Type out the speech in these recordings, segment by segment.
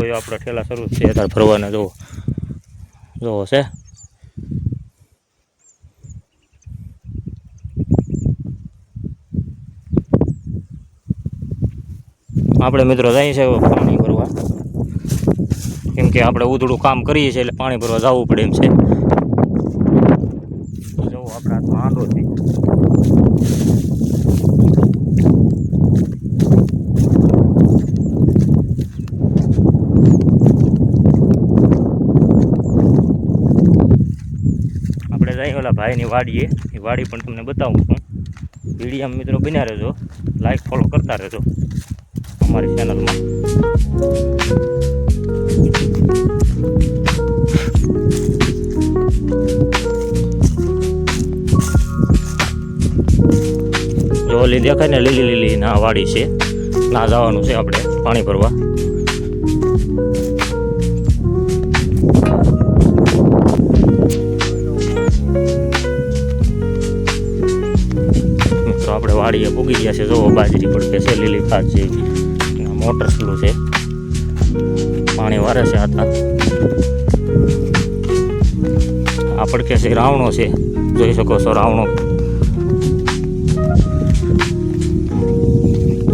એ આપણા ઠેલા શરૂ છે અત્યારે ફરવાના જોવો છે આપણે મિત્રો જઈએ છે પાણી ભરવા કેમ કે આપણે ઉધડું કામ કરીએ છીએ એટલે પાણી ભરવા જવું પડે એમ છે જો આપણા હાથમાં આંડો છે આપણે જઈએ ઓલા ભાઈની વાડીએ એ વાડી પણ તમને બતાવું છું વિડીયો મિત્રો બન્યા રહેજો લાઈક ફોલો કરતા રહેજો हमारी चैनल में जो ओली देखाय ने लीली लीली ना वाड़ी से ना जवानुं छे आपणे पाणी भरवा मित्रों आपणे वाड़ीए पूगी गया छे जो बाजरी पड़के छे लीली घास जेवी मोटर स्लो है पानी वारे से आता आ पड़के से रावणो से જોઈ શકો છો રાવણો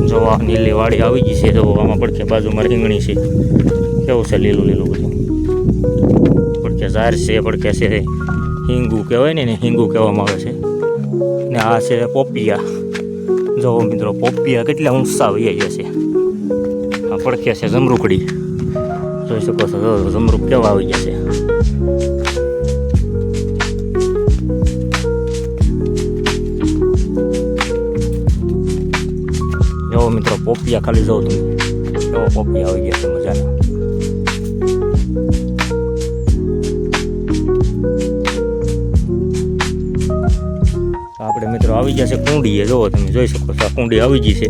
જો આ નીલી વાડી આવી ગઈ છે જો આમાં પડકે બાજુમાં રીંગણી છે કેવું છે લીલું લીલું બધું પડકે ઝાર છે પડકે છે હિંગુ કહેવાય ને હિંગુ કહેવામાં આવે છે ને આ છે પોપિયા જો મિત્રો પોપિયા કેટલા ઊંચા વહી ગયા છે પડકે છે જમરૂકડી જોઈ શકો છો જમરૂક કેવા આવી ગયા છે જો મિત્રો પોપિયા ખાલી જો તમે કેવો પોપિયા આવી ગયા છે મજાના આપણે મિત્રો આવી ગયા છે કુંડીએ જો તમે જોઈ શકો છો આ કુંડી આવી ગઈ છે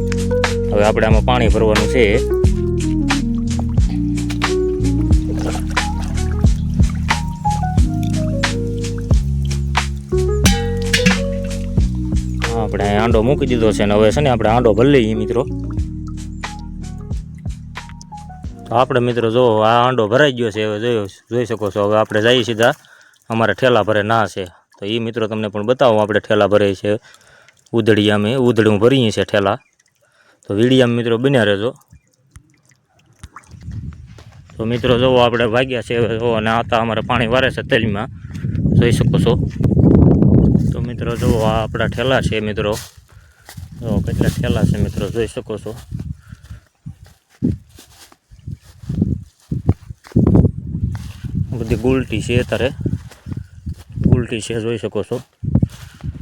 હવે આપણે આમાં પાણી ભરવાનું છે આપણે આંડો મૂકી દીધો છે ને હવે છે ને આપણે આંડો ભરી લઈએ મિત્રો તો આપણે મિત્રો જો આ આંડો ભરાઈ ગયો છે હવે જોઈ શકો છો હવે આપણે જઈએ સીધા અમારે ઠેલા ભરે ના છે તો એ મિત્રો તમને પણ બતાવો આપણે ઠેલા ભરે છે ઉધડું ભરીએ છીએ ઠેલા તો વિડીયો મિત્રો બન્યા રહેજો તો મિત્રો જો આપણે ભાગ્યા છે જો અને આતા અમારે પાણી વારે છે તેલમાં જોઈ શકો છો તો મિત્રો જો આ આપણા ઠેલા છે મિત્રો જો કેટલા ઠેલા છે મિત્રો જોઈ શકો છો બધી ગુલટી છે અત્યારે ગુલટી છે જોઈ શકો છો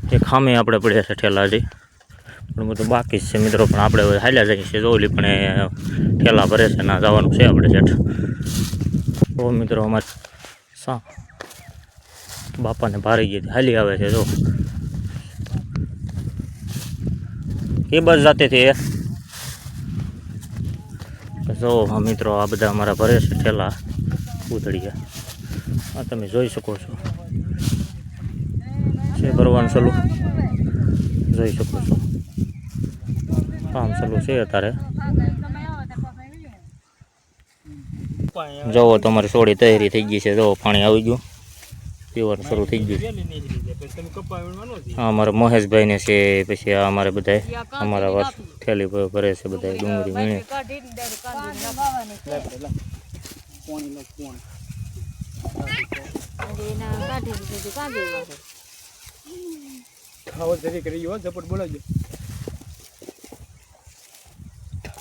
તે ખામે આપણે પડ્યા છે ઠેલા હજી પણ બધું બાકી જ છે મિત્રો પણ આપણે હાલ્યા જઈએ છીએ જોલી પણ ઠેલા ભરે છે ના જવાનું છે આપણે શેઠ તો મિત્રો અમારે બાપાને ભારી ગઈ હાલી આવે છે જો એ બસ જાતે થી જો હા મિત્રો આ બધા અમારા ભરે છે ઠેલા ઉધડિયા આ તમે જોઈ શકો છો છે ભરવાનું ચાલુ જોઈ શકો છો કામ ચાલુ છે અત્યારે જુઓ તમારી સોડી તૈયારી થઈ ગઈ છે જો પાણી આવી ગયું પીવાનું શરૂ થઈ ગયું હા અમારા મહેશભાઈને છે પછી આ અમારે બધા અમારા વર્ષ થેલી ભરે છે બધા ડુંગળી વીણે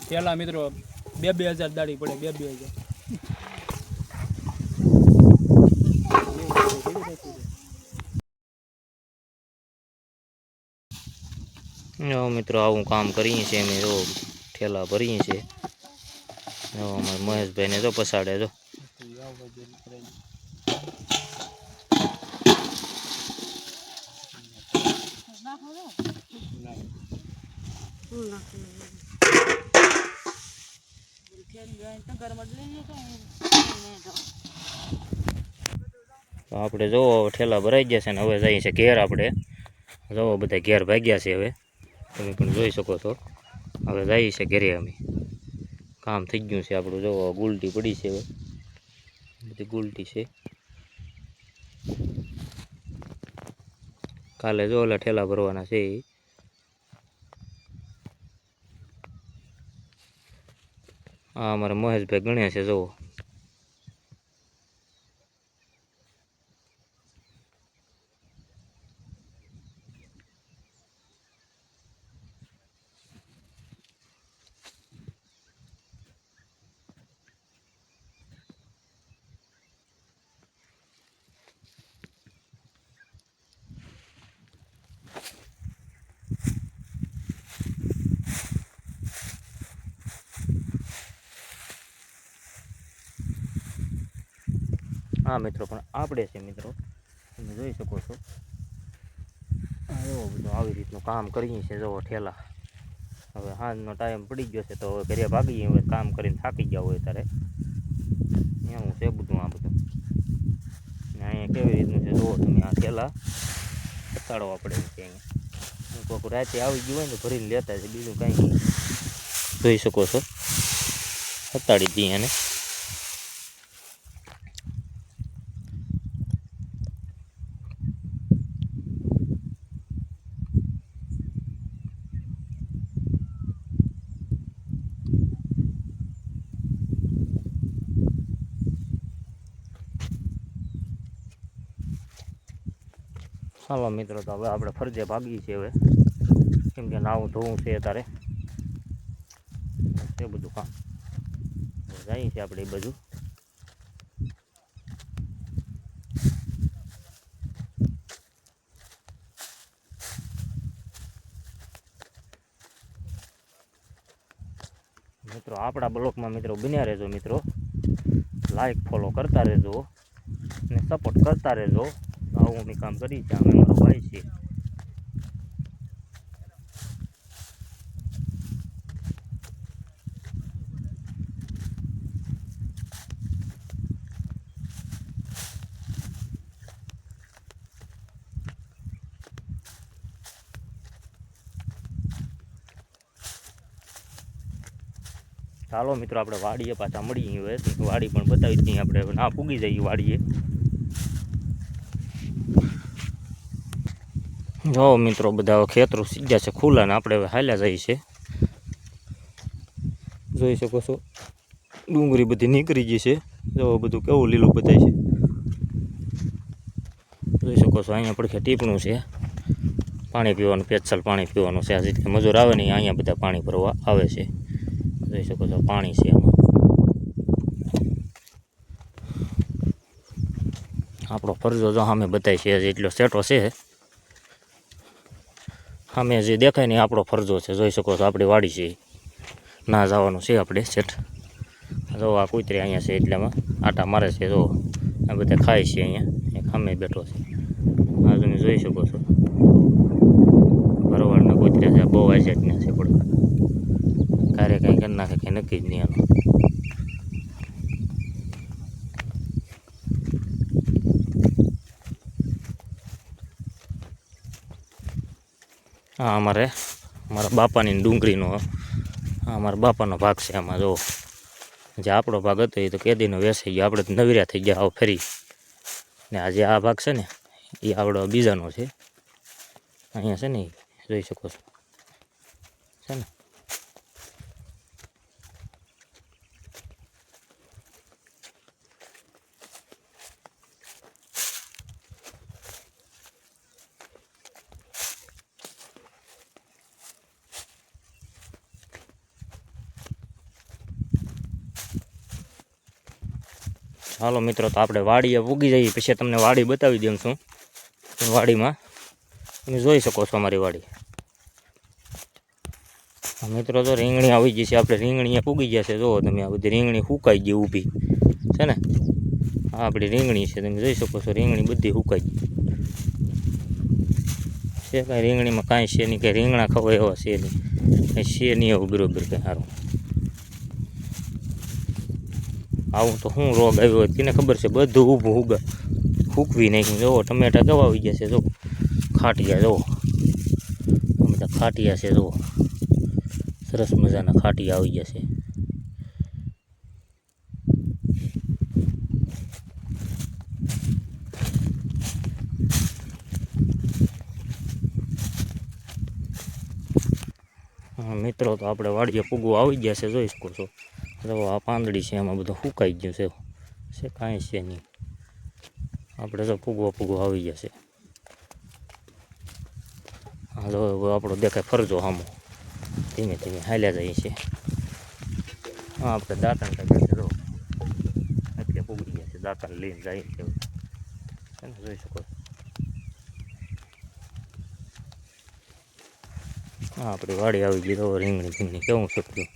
પેલા મિત્રો 2000 દાડી પડે 2000 મિત્રો આવું કામ કરીએ છીએ અમે જો ઠેલા ભરીએ છીએ જો અમારા મહેશભાઈને જો પસાડે જો તો આપણે જો ઠેલા ભરાઈ ગયા છે ને હવે જઈએ છે ઘેર આપણે જો બધા ઘેર ભાગ્યા છે હવે તમે પણ જોઈ શકો છો હવે જઈએ છે ઘરે અમે કામ થઈ ગયું છે આપણું. જો ગુલટી પડી છે, હવે બધી ગુલટી છે. કાલે જો ઓલા ઠેલા ભરવાના છે. આ અમારા મહેશભાઈ ગણ્યા છે. જુઓ હા મિત્રો, પણ આપણે છે મિત્રો, તમે જોઈ શકો છો. એવો બધું આવી રીતનું કામ કરીએ છીએ. જુઓ ઠેલા. હવે સાંજનો ટાઈમ પડી ગયો છે, તો હવે ઘરે ભાગીએ. હવે કામ કરીને થાકી ગયા હોય ત્યારે એવું છે બધું. આ બધું ને અહીંયા કેવી રીતનું છે જુઓ તમે. આ ઠેલા પતાડવા પડે છે અહીંયા. કોઈક રાતે આવી ગયું હોય ને ભરીને લેતા છે, બીજું કાંઈ નહીં. જોઈ શકો છો, પતાડી દઈએ એને. ચાલો મિત્રો, તો હવે આપણે ફરજે ભાગીએ છીએ હવે, કેમ કે નાવું ધોવું છે અત્યારે. એ બધું કામ જાય છે આપણે. એ બધું મિત્રો આપણા બ્લોગમાં મિત્રો બન્યા રહેજો મિત્રો. લાઈક ફોલો કરતા રહેજો ને સપોર્ટ કરતા રહેજો. આવું અમે કામ કરી છે. અમે મારો ભાઈ છે. ચાલો મિત્રો, આપણે વાડીએ પાછા મળીએ. હવે વાડી પણ બતાવી દઈએ આપણે. ના પૂગી જઈએ વાડીએ. જો મિત્રો, બધા ખેતરો સીધા છે ખુલ્લા ને આપણે હવે હાલ્યા જઈએ છે. જોઈ શકો છો, ડુંગળી બધી નીકળી ગઈ છે. જો બધું કેવું લીલું બતાય છે. જોઈ શકો છો, અહીંયા પડખે ટીપણું છે. પાણી પીવાનું, પેચલ પાણી પીવાનું છે. આ રીતે મજૂર આવે ને અહીંયા બધા પાણી ભરવા આવે છે. જોઈ શકો છો, પાણી છે એમાં. આપણો ફરજો જો સામે બતાય છે, એટલો સેટો છે. સામે જે દેખાય ને આપણો ફરજો છે. જોઈ શકો છો, આપણી વાડી છે. ના જવાનું છે આપણે સેટ. જો આ કૂતરી અહીંયા છે, એટલામાં આટા મારે છે. જો આ બધા ખાય છે. અહીંયા એક સામે બેઠો છે. આ તમે જોઈ શકો છો, ભરવાડના કૂતર્યા છે. બહુ આઝાદના છે. પડતા કારે કાંઈ કરી નાખે, કંઈ નક્કી જ નહીં આનું. હા, મારા બાપાની ડુંગળીનો, અમારા બાપાનો ભાગ છે આમાં. જો જે આપણો ભાગ હતો એ તો કેદીનો વેસાઈ ગયો. આપણે તો નવીરા થઈ ગયા આવો ફરી. ને આજે આ ભાગ છે ને એ આપણો બીજાનો છે. અહીંયા છે ને, જોઈ શકો છો છે ને. ચાલો મિત્રો, તો આપણે વાડીએ પૂગી જઈએ. પછી તમને વાડી બતાવી દઉં છું. વાડીમાં તમે જોઈ શકો છો અમારી વાડી. મિત્રો તો રીંગણી આવી ગઈ છે. આપણે રીંગણીએ પૂગી ગયા છે. જુઓ તમે, આ બધી રીંગણી સુકાઈ ગઈ ઊભી છે ને. આ આપણી રીંગણી છે. તમે જોઈ શકો છો, રીંગણી બધી સુકાઈ ગઈ છે. કાંઈ રીંગણીમાં કાંઈ છે નહીં. કંઈ રીંગણા ખવાય એવા છે નહીં. કંઈ છે નહીં એવું બરોબર કંઈ સારું. આવું તો શું રોગ આવ્યો હોય તેને ખબર છે. બધું ઊભું ફૂંકવી નાખ્યું. જુઓ ટમેટા કેવા આવી ગયા છે. જો ખાટિયા, જુઓ બધા ખાટિયા છે. જુઓ સરસ મજાના ખાટિયા આવી ગયા છે. મિત્રો તો આપણે વાડીએ પૂગું આવી ગયા છે, જોઈ શકો છો. તો આ પાંદડી છે એમાં બધું સુકાઈ ગયું છે કાંઈ છે નહીં. આપણે તો પૂગો આવી ગયા છે. હાલો હવે આપણો દેખાય ફરજો સામો, ધીમે ધીમે હાલ્યા જાય છે. હા આપણે દાંતણ કાઢ્યા છે, જો એટલે પૂગી ગયા છે, દાંતણ લઈને જાય છે. જોઈ શકો. હા આપણી વાડી આવી ગઈ તો રીંગણી કેવું શક્યું.